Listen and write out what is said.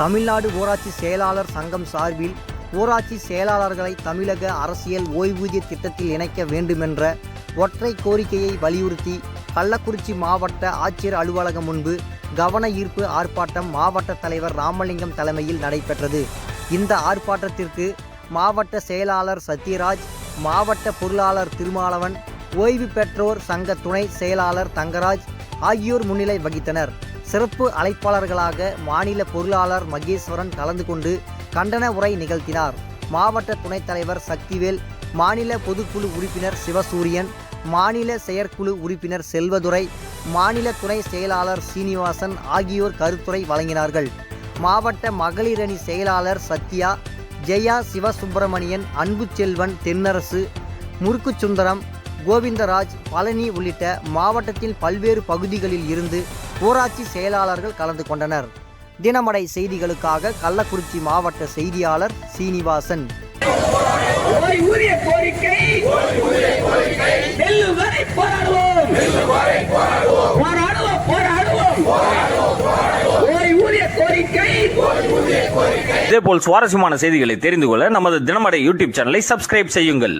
தமிழ்நாடு ஊராட்சி செயலாளர் சங்கம் சார்பில் ஊராட்சி செயலாளர்களை தமிழக அரசியல் ஓய்வூதிய திட்டத்தில் இணைக்க வேண்டுமென்ற ஒற்றை கோரிக்கையை வலியுறுத்தி கள்ளக்குறிச்சி மாவட்ட ஆட்சியர் அலுவலகம் முன்பு கவன ஈர்ப்பு ஆர்ப்பாட்டம் மாவட்ட தலைவர் ராமலிங்கம் தலைமையில் நடைபெற்றது. இந்த ஆர்ப்பாட்டத்திற்கு மாவட்ட செயலாளர் சத்யராஜ், மாவட்ட பொருளாளர் திருமாவளவன், ஓய்வு பெற்றோர் சங்க துணை செயலாளர் தங்கராஜ் ஆகியோர் முன்னிலை வகித்தனர். சிறப்பு அழைப்பாளர்களாக மாநில பொருளாளர் மகேஸ்வரன் கலந்து கொண்டு கண்டன உரை நிகழ்த்தினார். மாவட்ட துணைத் தலைவர் சக்திவேல், மாநில பொதுக்குழு உறுப்பினர் சிவசூரியன், மாநில செயற்குழு உறுப்பினர் செல்வதுரை, மாநில துணை செயலாளர் சீனிவாசன் ஆகியோர் கருத்துரை வழங்கினார்கள். மாவட்ட மகளிர் அணி செயலாளர் சத்யா, ஜெயா சிவசுப்பிரமணியன், அன்புச்செல்வன், தென்னரசு, முறுக்குச்சுந்தரம், கோவிந்தராஜ், பழனி உள்ளிட்ட மாவட்டத்தில் பல்வேறு பகுதிகளில் இருந்து ஊராட்சி செயலாளர்கள் கலந்து கொண்டனர். தினமடை செய்திகளுக்காக கள்ளக்குறிச்சி மாவட்ட செய்தியாளர் சீனிவாசன். ஓய்வூதிய கோரிக்கை வெல்லும் வரை போராடுவோம். ஓய்வூதிய கோரிக்கை. இதேபோல் சுவாரஸ்யமான செய்திகளை தெரிந்து கொள்ள நமது தினமடை யூடியூப் சேனலை சப்ஸ்கிரைப் செய்யுங்கள்.